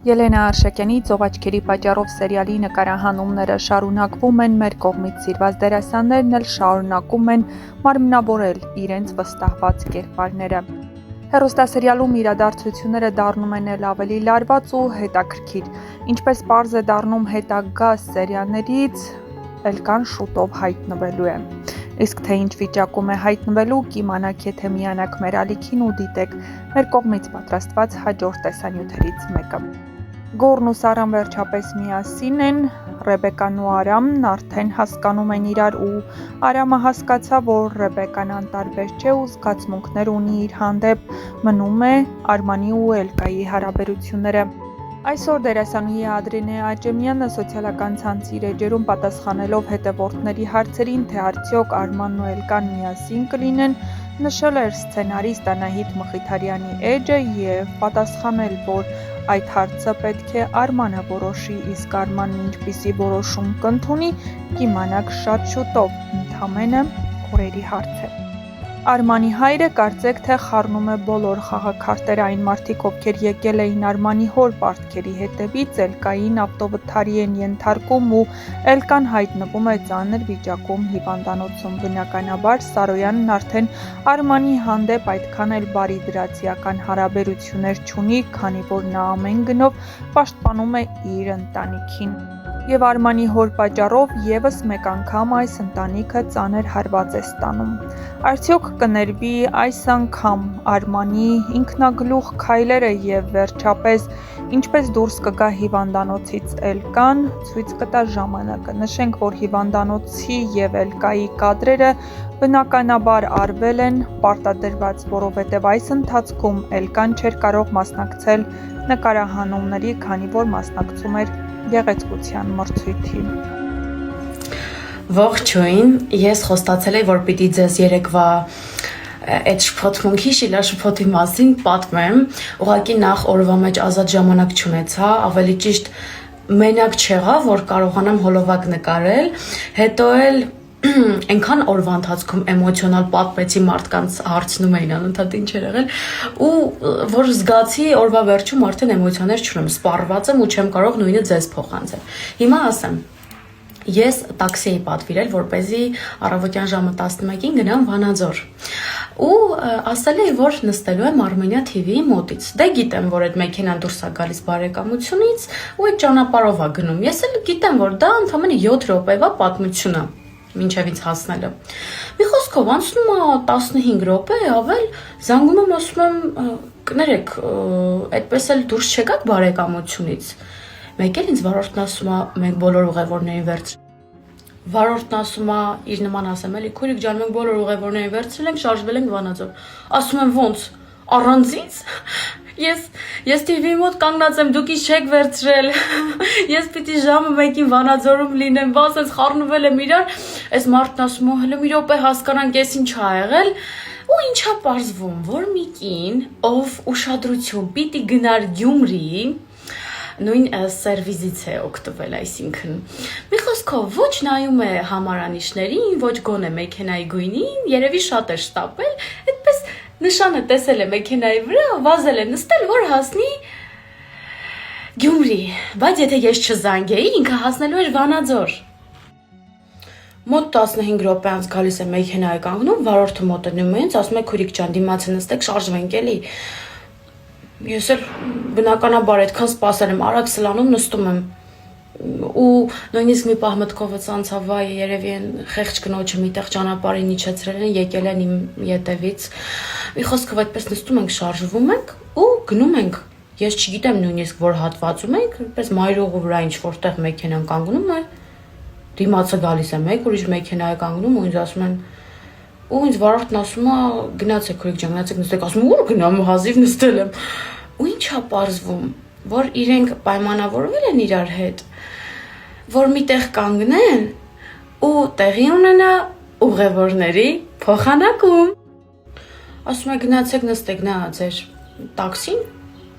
Ելենա Արշակյանի «Ծովաչքերի պատճառով» սերիալի նկարահանումները շարունակվում են, մեր կողմից սիրված դերասաններն էլ շարունակում են մարմնավորել իրենց վստահված կերպարները։ Հեռուստասերիալում իրադարձությունները դառնում են էլ ավելի լարված ու հետաքրքիր, ինչպես պարզ է դառնում հետագա սերիալներից, Էլկան շուտով հայտնվելու է։ Իսկ թե ինչ վիճակում է հայտնվելու, կիմանաք, եթե միանաք մեր ալիքին ու դիտեք մեր կողմից պատրաստված հաջորդ տեսանյութերից մեկը։ Գոռն ու Սարան վերջապես միասին են, Ռեբեկան ու Արամն արդեն հասկանում են իրար ու Արամը հասկացավ, որ Ռեբեկան անտարբեր չէ ու զգացմունքներ ունի իր հանդեպ, մնում է Արմանի ու Էլկայի հարաբերությունները։ Այսօր դերասանուհի Ադրինե Աճեմյանը սոցիալական ցանցի էջերում պատասխանելով հետևորդների հարցերին, թե արդյոք Արմանն ու Էլկան միասին կլինեն, նշել էր սցենարիստ Անահիտ Մխիթարյանի էջը և պատասխանել, որ այդ հարցը պետք է Արմանը որոշի, իսկ Արմանն ինչպիսի որոշում կընդունի, կիմանաք շատ շուտով, ընդամենը օրերի հարց է։ Արմանի հայրը կարծեք թե խառնում է բոլոր խաղաքարտերը, այն մարդիկ, ովքեր եկել էին Արմանի հոր պարտքերի հետևից, Էլկային ավտովթարի են ենթարկում ու Էլկան հայտնվում է ծանր վիճակում հիվանդանոցում։ Բնականաբար Սարոյանն արդեն Արմանի հանդեպ այդքան էլ բարիդրացիական հարաբերություններ չունի, քանի որ նա ամեն գնով պաշտպանում է իր ընտանիքին։ Եվ Արմանի հոր պատճառով ևս մեկ անգամ այս ընտանիքը ծանր հարված է ստանում։ Արդյոք կներվի այս անգամ Արմանի ինքնագլուխ քայլերը և վերջապես ինչպես դուրս կգա հիվանդանոցից Էլկան, ցույց կտա ժամանակը։ Նշենք, որ հիվանդանոցի և Էլկայի կադրերը բնականաբար արվել են պարտադրված, որովհետև այս ընթացքում Էլկան չէր կարող մասնակցել նկարահանումների, քանի որ մասնակցում էր գեղեցկության մրցույթի։ Ողջույն, ես խոստացել եմ, որ պիտի ձեզ երեկվա այդ շփոթմունքի շիլաշփոթի մասին պատմեմ, ուղղակի նախ օրվա մեջ ազատ ժամանակ չունեցա, ավելի ճիշտ մենակ չեղա, որ կարողանամ հոլովակ նկարել, հետո էլ այնքան օրվա ընթացքում էմոցիոնալ պատմեցի, մարդկանց հարցնում էին անընդհատ ինչ էր եղել ու որ զգացի օրվա վերջում արդեն էմոցիաներ չունեմ, սպառված եմ ու չեմ կարող նույնը ձեզ փոխանցել։ Հիմա ասեմ, ես տաքսի էի պատվիրել, որպեսզի առավոտյան ժամը 11-ին գնամ Վանաձոր ու ասել էի, որ նստելու եմ Armenia TV-ի մոտից։ Դե գիտեմ, որ այդ մեքենան դուրս է գալիս բարեկամությունից ու այդ ճանապարհով է գնում։ Ես էլ գիտեմ, որ դա ընդամենը 7 րոպեվա պատմություն է մինչև ինձ հասնելը։ Մի խոսքով անցնում է 15 րոպե, ավել զանգում եմ, ասում եմ, կներեք, այդպես էլ դուրս չեկաք բարեկամությունից։ Մեկ էլ ինձ վարորդն ասում է, մենք բոլոր ուղևորներին վերցրել։ Վարորդն ասում է, իր նման ասեմ էլի, քույրիկ ջան, մենք բոլոր ուղևորներին վերցրել ենք, շարժվել ենք Վանաձոր։ Ասում եմ, ոնց, առանձից։ Ես TV-ի մոտ կանգնած եմ, դուք ինչ չեք վերցրել։ Ես պիտի ժամը 1-ին Վանաձորում լինեմ, ասես խառնվել եմ իրար։ Այս մարդն ասում է, հələ մի րոպե հասկանանք, ես ինչ ա եղել։ Ու ինչա պարզվում, որ մի կին, ով ուշադրություն պիտի գնար Գյումրի, նույն սերվիզից է օգտվել, այսինքն։ Մի խոսքով ոչ նայում է համարանիշներին, ոչ գոնե մեքենայի գույնին, երևի շատ է շտապել, այդպես նշանը տեսել է մեքենայի վրա, վազել է նստել, որ հասնի Գյումրի, բայց եթե ես չզանգեի, ինքը հասնելու էր Վանաձոր։ Մոտ 15 րոպե անց գալիս է մեքենայի կանգնում, վարորդը մոտենում է ինձ, ասում է քույրիկ ջան, դիմացը նստեք, շարժվենք էլի։ Ես էլ բնականաբար այդքան սպասել եմ, արագ սլանում նստում եմ ու նույնիսկ մի պահ մտքովս անցավ, վայ, երևի են խեղճ կնոջը միտեղ ճանապարհին իջեցրել են, եկել են իմ ետևից։ Մի խոսքով այդպես նստում ենք, շարժվում ենք ու գնում ենք։ Ես չգիտեմ նույնիսկ որ հատվածում ենք, այդպես մայրուղու վրա ինչ որտեղ մեքենան կանգնում է, դիմացը գալիս է մեկ ուրիշ մեքենա է կանգնում ու ինձ ասում են ու ինձ վարորդն ասում է գնացեք քույրիկ ջան, գնացեք նստեք, ասում ուր գնամ, հազիվ նստել եմ։ Ու ինչա պարզվում, որ իրենք պայմանավորվել են իրար հետ, որ միտեղ կանգնեն ու տեղի ունենա ուղևորների փոխանակում։ Ասում է գնացեք նստեք, նա ձեր տաքսին։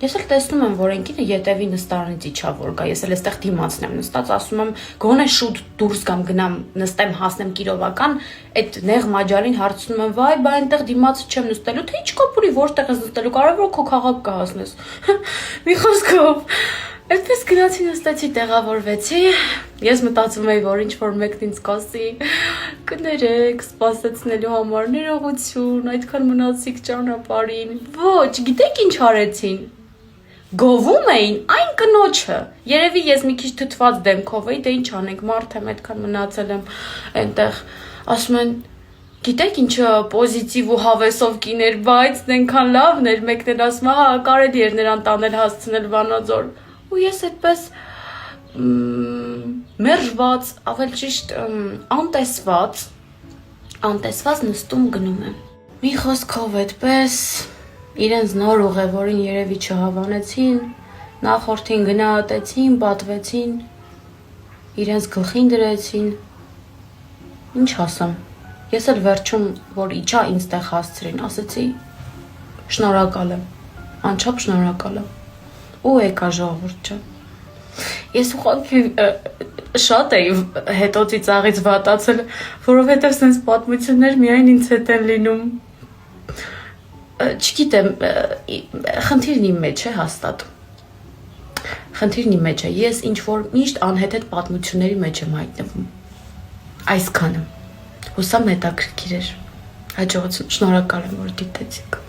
Ես էլ տեսնում եմ, որ ընկինը ետևի նստարանից իջավ որ գա, ես էլ այստեղ դիմացն եմ նստած, ասում եմ գոնե շուտ դուրս գամ, գնամ, նստեմ, հասնեմ Կիրովական, այդ նեղ մաջարին հարցնում եմ, վայ, բա այնտեղ դիմացը չեմ նստելու, թե ինչ կապ ունի, որտեղ ես նստելու, կարևորը քո քաղաք կհասնես։ Մի խոսքով Այդպես գնացի նստեցի, տեղավորվեցի։ Ես մտածում էի, որ ինչ որ մեկն ինձ կասի, կներեք, սպասեցնելու համար ներողություն, այդքան մնացիք ճանապարհին։ Ոչ, գիտեք ինչ արեցին։ Գովում էին այն կնոջը։ Երևի ես մի քիչ թթված դեմքով էի, դե ինչ անենք, մարդ եմ, այդքան մնացել եմ այնտեղ։ Ասում են, գիտեք ինչը պոզիտիվ ու հավեսով կիներ, բայց այնքան լավն էր, մեկն էլ ասում, հա, կարելի էր նրան տանել հասցնել Վանաձոր։ Ու ես այդպես մերժված, ավել ճիշտ անտեսված նստում գնում եմ։ Մի խոսքով այդպես իրենց նոր ուղևորին երևի չհավանեցին, նախորդին գնահատեցին, պատվեցին, իրենց գլխին դրեցին։ Ինչ ասեմ։ Ես էլ վերջում, որ իջա ինձ տեղ հասցրին, ասեցի շնորհակալ եմ, անչափ շնորհակալ եմ։ Ու եկա ժողովուրդ ջան։ Ես ուղղակի շատ էի հետո ծիծաղից վատացել, որովհետև sense պատմություններ միայն ինձ հետ են լինում։ Չգիտեմ, խնդիրն իմ մեջ է հաստատ։ Խնդիրն իմ մեջ է, ես ինչ որ միշտ անհեթեթ պատմությունների մեջ եմ հայտնվում։ Այսքանը։ Հուսամ հետաքրքիր էր։ Հաջողություն, շնորհակալ եմ, որ դիտեցիք։